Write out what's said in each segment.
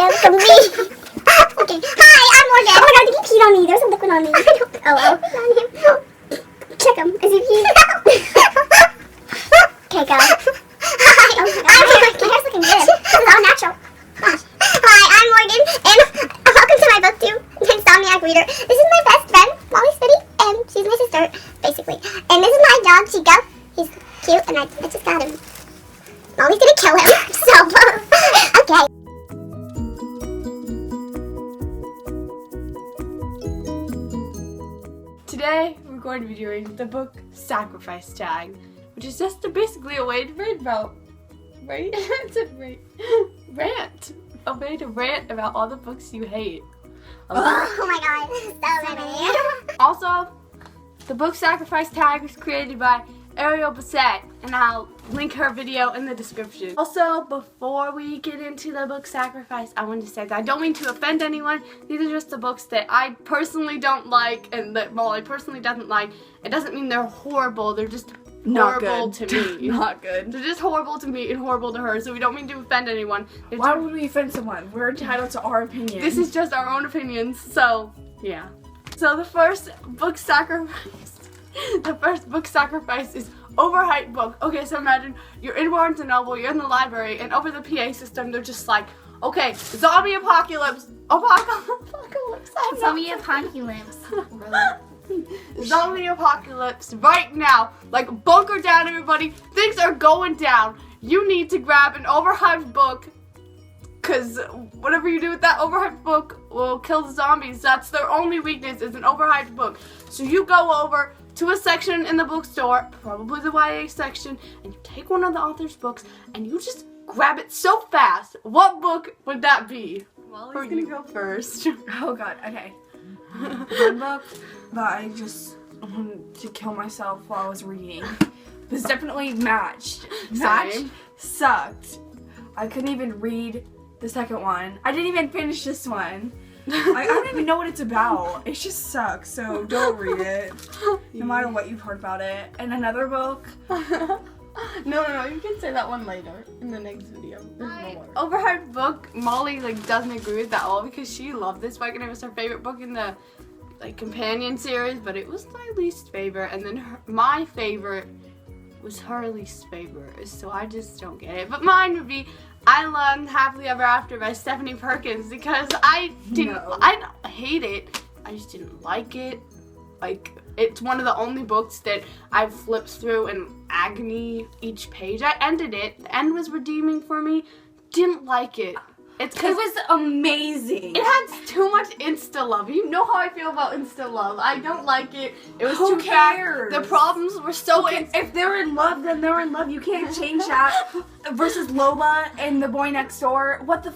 Yeah, look at me. Okay. Hi, I'm Morgan. Oh my god, did he pee on me? There's some liquid on me. Oh. Check him. Is he peeing? Okay, go. Hi. Oh my god. My hair's looking good. This is all natural. Gosh. Hi, I'm Morgan, and welcome to my booktube, Insomniac Reader. This is my best friend, Molly Spitty, and she's my sister, basically. And this is my dog, Chico. He's cute, and I just got him. Molly's gonna kill him, so, okay. Today, we're going to be doing the book Sacrifice Tag, which is just basically a way to read about, right? It's a rant. A way to rant about all the books you hate. Oh my god, so many. Also, the book Sacrifice Tag was created by Ariel Bassett, and I'll link her video in the description. Also, before we get into the book Sacrifice, I wanted to say that I don't mean to offend anyone. These are just the books that I personally don't like and that Molly personally doesn't like. It doesn't mean they're horrible, they're just horrible to me. Not good. They're just horrible to me and horrible to her, so we don't mean to offend anyone. Why would we offend someone? We're entitled to our opinion. This is just our own opinions, so yeah. So the first book sacrifice is overhyped book. Okay, so imagine you're in Barnes & Noble, you're in the library, and over the PA system they're just like, okay, zombie apocalypse. Zombie apocalypse. Zombie apocalypse right now. Like, bunker down, everybody. Things are going down. You need to grab an overhyped book, because whatever you do with that overhyped book will kill the zombies. That's their only weakness, is an overhyped book. So you go over to a section in the bookstore, probably the YA section, and you take one of the author's books and you just grab it so fast. What book would that be? Molly's gonna go first. Oh god, okay. One book that I just wanted to kill myself while I was reading was definitely Matched. Matched Same. sucked. I couldn't even read the second one. I didn't even finish this one. I don't even know what it's about. It just sucks, so don't read it. No matter what you've heard about it. And another book. No, you can say that one later in the next video. Overhyped book, Molly doesn't agree with that at all because she loved this book and it was her favorite book in the companion series, but it was my least favorite, and then my favorite was her least favorite, so I just don't get it. But mine would be I Love Happily Ever After by Stephanie Perkins, because I don't hate it, I just didn't like it. It's one of the only books that I've flipped through in agony each page. I ended it, the end was redeeming for me, didn't like it. It was amazing. It had too much insta love. You know how I feel about insta love. I don't like it. It was Who too fast. cares? The problems were so If they're in love, then they're in love. You can't change that. Versus Lola and the boy next door. What? The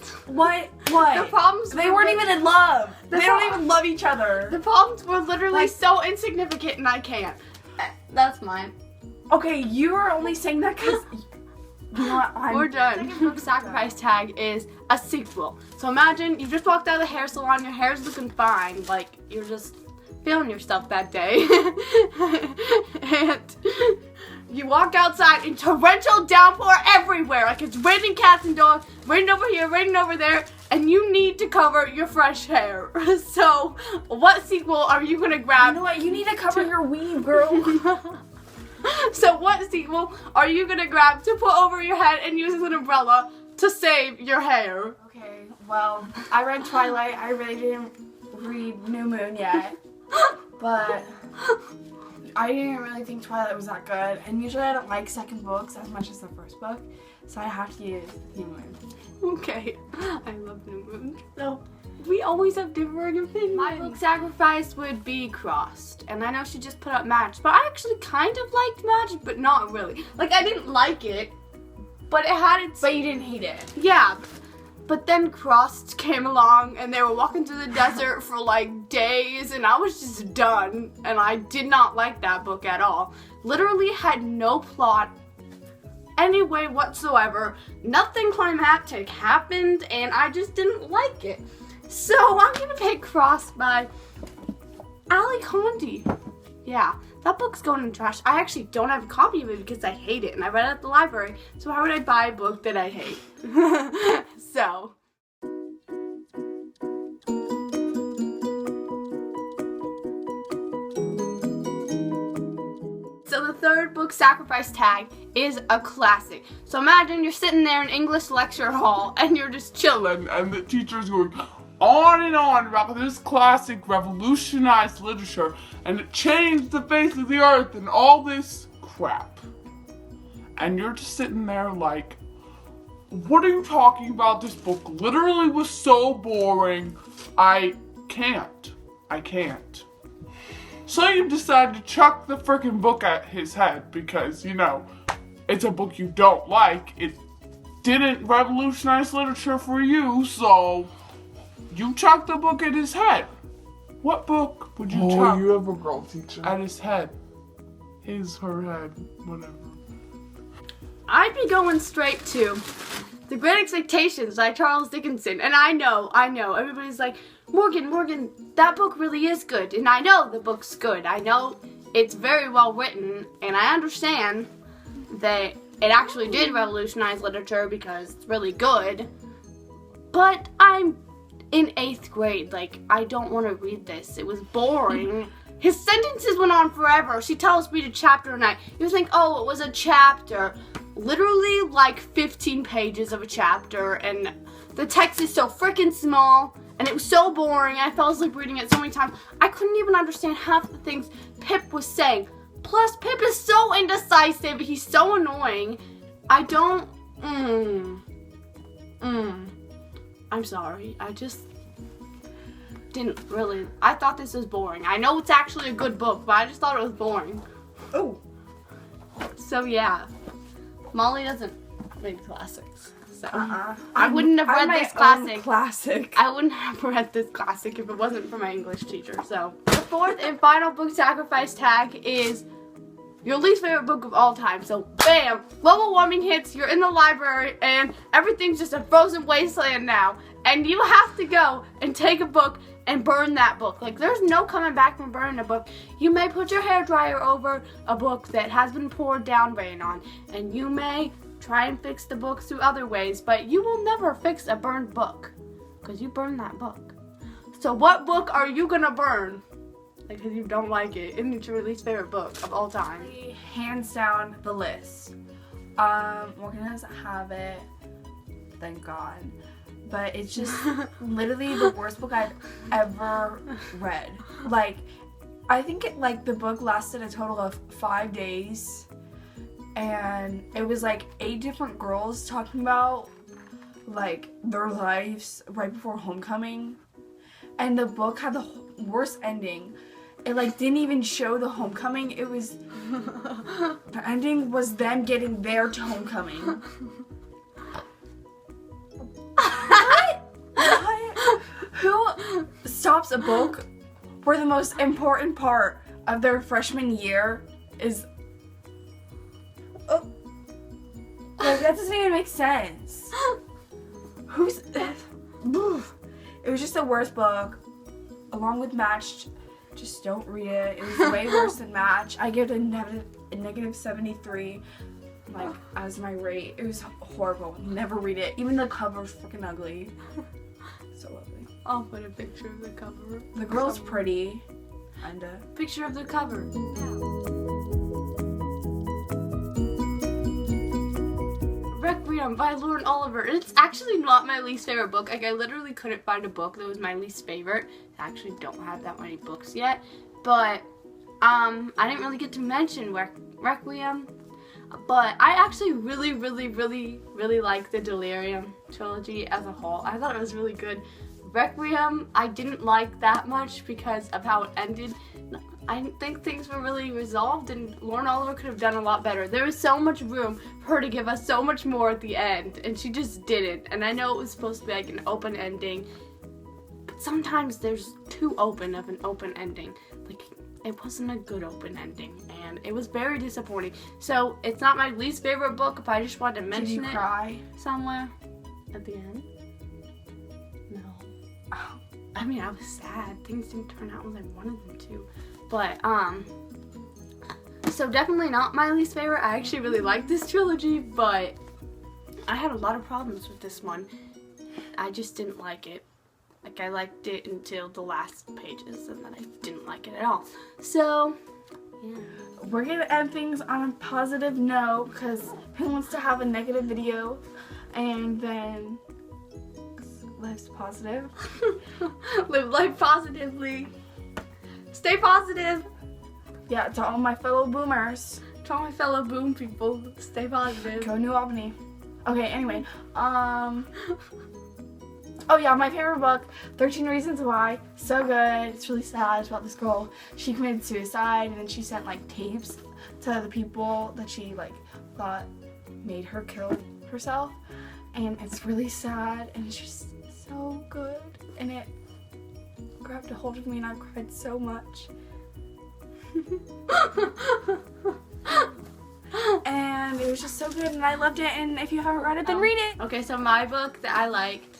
problems They weren't even in love. They don't even love each other. The problems were literally so insignificant, and I can't. That's mine. Okay, you are only saying that because. You know what? We're done. Second book Sacrifice Tag is a sequel. So imagine you just walked out of the hair salon, your hair's looking fine, like you're just feeling yourself that day. And you walk outside and torrential downpour everywhere. Like it's raining cats and dogs, raining over here, raining over there, and you need to cover your fresh hair. So what sequel are you gonna grab? You know what? You need to cover your weave, girl. So what sequel are you gonna grab to put over your head and use as an umbrella to save your hair? Okay, well, I read Twilight. I really didn't read New Moon yet. But I didn't really think Twilight was that good. And usually I don't like second books as much as the first book. So I have to use New Moon. Okay, I love New Moon. So we always have differing opinions. My book Sacrifice would be Crossed, and I know she just put up Matched, but I actually kind of liked Matched, but not really. I didn't like it, but it had its... But you didn't hate it. Yeah, but then Crossed came along, and they were walking through the desert for days, and I was just done, and I did not like that book at all. Literally had no plot any way whatsoever. Nothing climactic happened, and I just didn't like it. So I'm gonna pick Crossed by Ali Condi. Yeah, that book's going in the trash. I actually don't have a copy of it because I hate it, and I read it at the library. So why would I buy a book that I hate? So Book Sacrifice Tag is a classic. So imagine you're sitting there in English lecture hall and you're just chilling. And the teacher's going on and on about this classic revolutionized literature and it changed the face of the earth and all this crap. And you're just sitting there like, what are you talking about? This book literally was so boring. I can't. So you decide to chuck the freaking book at his head because, you know, it's a book you don't like. It didn't revolutionize literature for you, so you chuck the book at his head. What book would you chuck you have a girl teacher. at his head? Her head, whatever. I'd be going straight to The Great Expectations by Charles Dickinson. And I know, everybody's like, Morgan, that book really is good. And I know the book's good. I know it's very well written. And I understand that it actually did revolutionize literature because it's really good. But I'm in 8th grade. Like, I don't want to read this. It was boring. His sentences went on forever. She tells me to chapter a night. You think, oh, it was a chapter. Literally like 15 pages of a chapter, and the text is so freaking small, and it was so boring. I fell asleep reading it so many times. I couldn't even understand half the things Pip was saying. Plus, Pip is so indecisive. He's so annoying. I don't... I'm sorry. I just didn't really... I thought this was boring. I know it's actually a good book, but I just thought it was boring. Oh. So, yeah. Molly doesn't read classics, so I wouldn't have read this classic. I wouldn't have read this classic if it wasn't for my English teacher. So the 4th and final book sacrifice tag is your least favorite book of all time. So bam, global warming hits, you're in the library, and everything's just a frozen wasteland now, and you have to go and take a book and burn that book. Like, there's no coming back from burning a book. You may put your hairdryer over a book that has been poured down rain on, and you may try and fix the book through other ways, but you will never fix a burned book because you burned that book. So what book are you gonna burn? Like, because you don't like it, and it's your least favorite book of all time. Hands down, The List. Morgan doesn't have it, thank God. But it's just literally the worst book I've ever read. Like, I think the book lasted a total of 5 days. And it was like 8 different girls talking about like their lives right before homecoming. And the book had the worst ending. It like didn't even show the homecoming. It was, the ending was them getting there to homecoming. Who stops a book where the most important part of their freshman year is... Oh. Like, that doesn't even make sense. Who's... It was just the worst book. Along with Match, just don't read it. It was way worse than Match. I give it a negative 73. Like, as my rate. It was horrible. Never read it. Even the cover's freaking ugly. So ugly. I'll put a picture of the cover. The girl's pretty. Kinda. Picture of the cover. Requiem by Lauren Oliver. It's actually not my least favorite book. Like, I literally couldn't find a book that was my least favorite. I actually don't have that many books yet. But, I didn't really get to mention Requiem. But I actually really like the Delirium trilogy as a whole. I thought it was really good. Requiem, I didn't like that much because of how it ended. I didn't think things were really resolved, and Lauren Oliver could have done a lot better. There was so much room for her to give us so much more at the end, and she just didn't. And I know it was supposed to be like an open ending, but sometimes there's too open of an open ending. Like, it wasn't a good open ending, and it was very disappointing. So it's not my least favorite book if I just wanted to mention Did you cry? Somewhere at the end. No. Oh. I mean, I was sad. Things didn't turn out as I wanted them to. But, so definitely not my least favorite. I actually really like this trilogy, but I had a lot of problems with this one. I just didn't like it. Like, I liked it until the last pages, and then I didn't like it at all. So, Yeah. We're gonna end things on a positive note because who wants to have a negative video and then life's positive? Live life positively. Stay positive. Yeah, to all my fellow boomers. To all my fellow boom people, stay positive. Go New Albany. Okay, anyway. Oh yeah, my favorite book, 13 Reasons Why. So good. It's really sad. It's about this girl. She committed suicide and then she sent like tapes to the people that she like thought made her kill herself. And it's really sad and it's just so good. And it grabbed a hold of me and I cried so much. And it was just so good and I loved it, and if you haven't read it, then read it. Okay, so my book that I liked,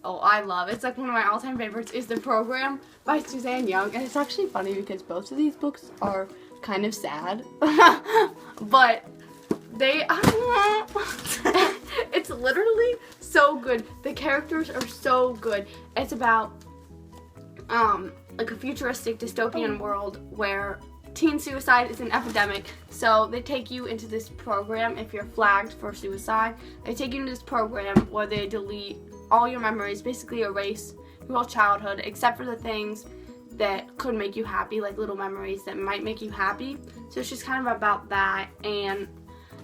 I love, it's like one of my all-time favorites, is The Program by Suzanne Young. And it's actually funny because both of these books are kind of sad. But they, it's literally so good. The characters are so good. It's about like a futuristic dystopian world where teen suicide is an epidemic. So they take you into this program if you're flagged for suicide. They take you into this program where they delete all your memories, basically erase your whole childhood except for the things that could make you happy, like little memories that might make you happy. So it's just kind of about that, and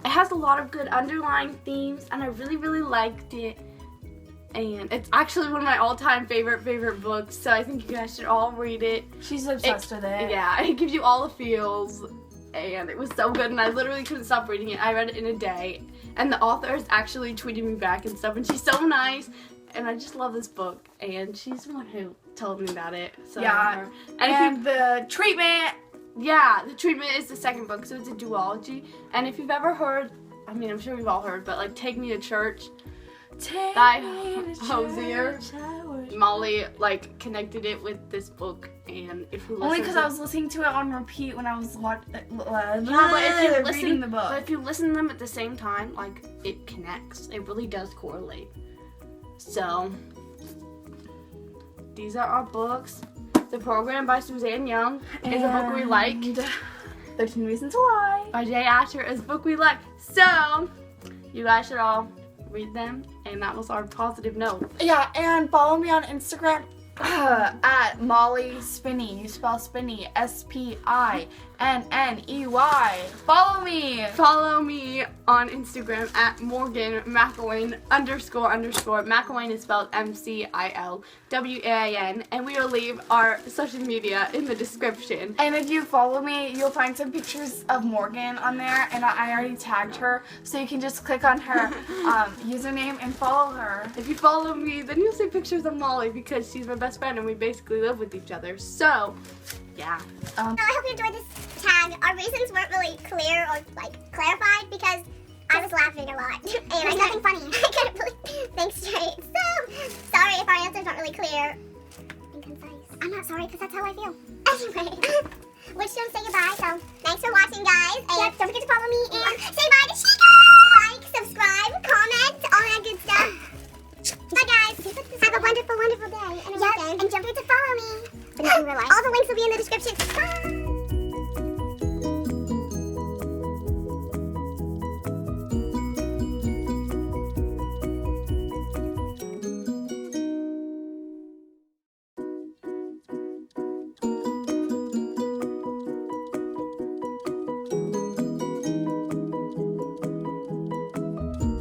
it has a lot of good underlying themes, and I really, really liked it. And it's actually one of my all-time favorite books, so I think you guys should all read it. She's obsessed with it. Yeah, it gives you all the feels, and it was so good, and I literally couldn't stop reading it. I read it in a day, and the author is actually tweeting me back and stuff, and she's so nice, and I just love this book, and she's the one who told me about it. So Yeah, and the treatment. yeah, The Treatment is the second book, so it's a duology. And if you've ever heard, I mean, I'm sure we've all heard, but like Take Me to Church by Hosier, Molly like connected it with this book, and if you listen Only because I was listening to it on repeat when I was but if you reading the book. But if you listen to them at the same time, like it connects. It really does correlate. So these are our books. The Program by Suzanne Young is a book we like. 13 Reasons Why By Jay Asher is a book we like. So you guys should all read them, and that was our positive note. Yeah, and follow me on Instagram at Molly Spinney. You spell Spinney SPINNEY. Follow me. Follow me on Instagram at Morgan McElwain __. McElwain is spelled MCILWAIN, and we will leave our social media in the description. And if you follow me, you'll find some pictures of Morgan on there, and I already tagged her, so you can just click on her username and follow her. If you follow me, then you'll see pictures of Molly because she's my best friend and we basically live with each other. So, yeah. I hope you enjoyed this tag. Our reasons weren't really clear or like clarified because I was laughing a lot and there's nothing funny. I couldn't really think straight. So sorry if our answers aren't really clear and concise. I'm not sorry because that's how I feel. Anyway, we're just gonna say goodbye. So thanks for watching, guys, and don't forget to follow me and say bye to Chica. Like, subscribe, comment, all that good stuff. Bye, guys. Have a wonderful, wonderful day and a weekend. And don't forget to follow me. But not in real life. All the links will be in the description. Bye.